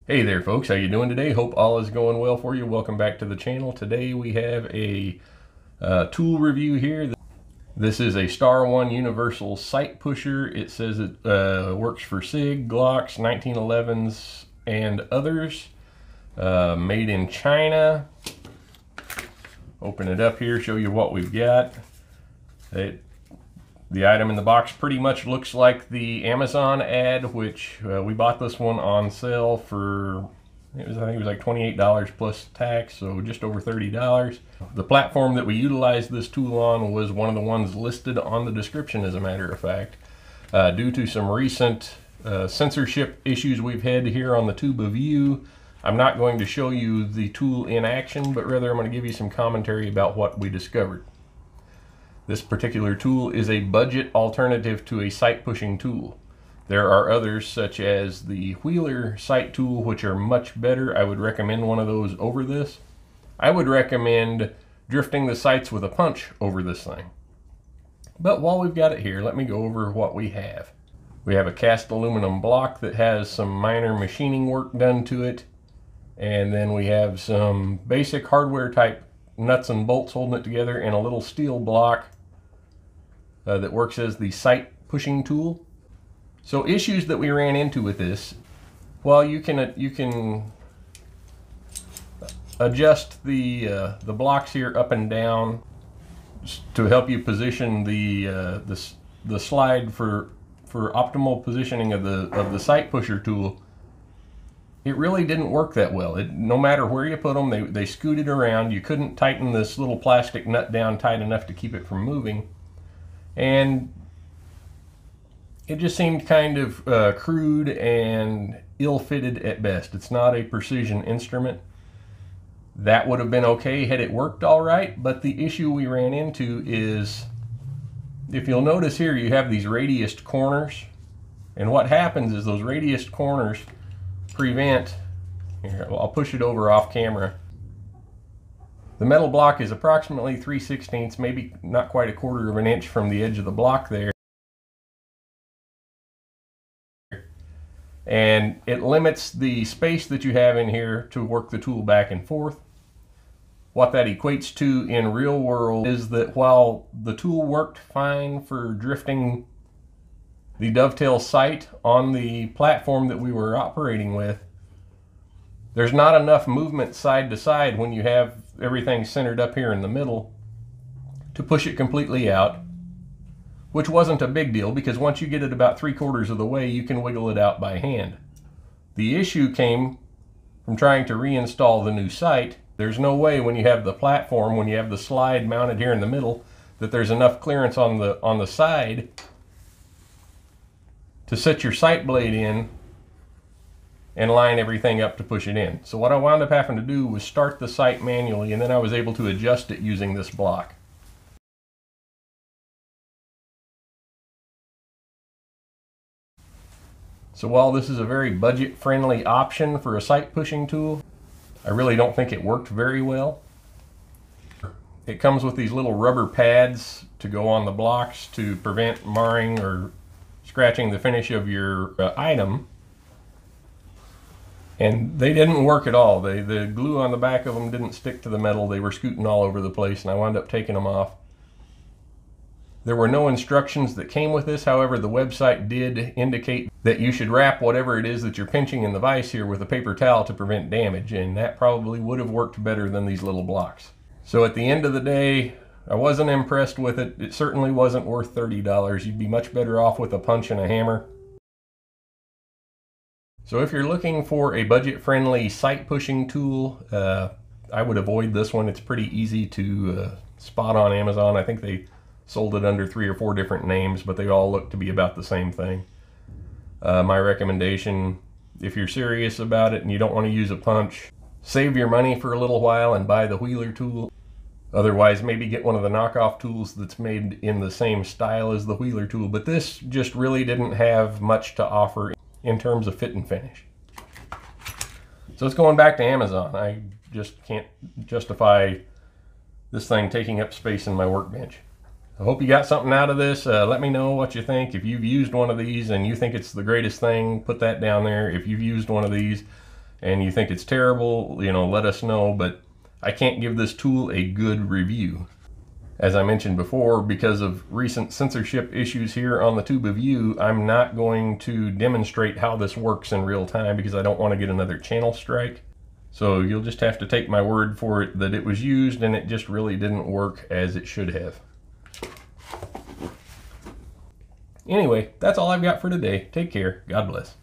Hey there folks, how you doing today? Hope all is going well for you. Welcome back to the channel. Today we have a tool review here. This is a Star One Universal Sight Pusher. It says it works for SIG, Glocks, 1911s, and others. Made in China. Open it up here, show you what we've got. The item in the box pretty much looks like the Amazon ad, which we bought this one on sale for, I think it was like $28 plus tax, so just over $30. The platform that we utilized this tool on was one of the ones listed on the description, as a matter of fact. Due to some recent censorship issues we've had here on the TubeAView, I'm not going to show you the tool in action, but rather I'm going to give you some commentary about what we discovered. This particular tool is a budget alternative to a sight pushing tool. There are others such as the Wheeler sight tool, which are much better. I would recommend one of those over this. I would recommend drifting the sights with a punch over this thing. But while we've got it here, let me go over what we have. We have a cast aluminum block that has some minor machining work done to it. And then we have some basic hardware type nuts and bolts holding it together, and a little steel block that works as the sight pushing tool. So issues that we ran into with this, well, you can adjust the blocks here up and down to help you position the slide for optimal positioning of the sight pusher tool. It really didn't work that well. No matter where you put them, they scooted around. You couldn't tighten this little plastic nut down tight enough to keep it from moving. And it just seemed kind of crude and ill-fitted at best. It's not a precision instrument. That would have been okay had it worked all right, but the issue we ran into is, if you'll notice here, you have these radiused corners. And what happens is those radiused corners prevent, here, I'll push it over off camera. The metal block is approximately 3/16, maybe not quite a quarter of an inch from the edge of the block there. And it limits the space that you have in here to work the tool back and forth. What that equates to in real world is that while the tool worked fine for drifting the dovetail sight on the platform that we were operating with, there's not enough movement side to side when you have everything centered up here in the middle to push it completely out, which wasn't a big deal because once you get it about 3/4 of the way, you can wiggle it out by hand. The issue came from trying to reinstall the new sight. There's no way when you have the platform, when you have the slide mounted here in the middle, that there's enough clearance on the side to set your sight blade in and line everything up to push it in. So what I wound up having to do was start the sight manually, and then I was able to adjust it using this block. So while this is a very budget-friendly option for a sight pushing tool, I really don't think it worked very well. It comes with these little rubber pads to go on the blocks to prevent marring or scratching the finish of your item. And they didn't work at all. The glue on the back of them didn't stick to the metal. They were scooting all over the place, and I wound up taking them off. There were no instructions that came with this. However, the website did indicate that you should wrap whatever it is that you're pinching in the vise here with a paper towel to prevent damage, and that probably would have worked better than these little blocks. So at the end of the day, I wasn't impressed with it. It certainly wasn't worth $30. You'd be much better off with a punch and a hammer. So if you're looking for a budget-friendly sight pushing tool, I would avoid this one. It's pretty easy to spot on Amazon. I think they sold it under 3 or 4 different names, but they all look to be about the same thing. My recommendation, if you're serious about it and you don't want to use a punch, save your money for a little while and buy the Wheeler tool. Otherwise, maybe get one of the knockoff tools that's made in the same style as the Wheeler tool. But this just really didn't have much to offer in terms of fit and finish. So it's going back to Amazon. I just can't justify this thing taking up space in my workbench. I hope you got something out of this. Let me know what you think. If you've used one of these and you think it's the greatest thing, put that down there. If you've used one of these and you think it's terrible, you know, let us know, but I can't give this tool a good review. As I mentioned before, because of recent censorship issues here on the TubeAView, I'm not going to demonstrate how this works in real time because I don't want to get another channel strike. So you'll just have to take my word for it that it was used and it just really didn't work as it should have. Anyway, that's all I've got for today. Take care. God bless.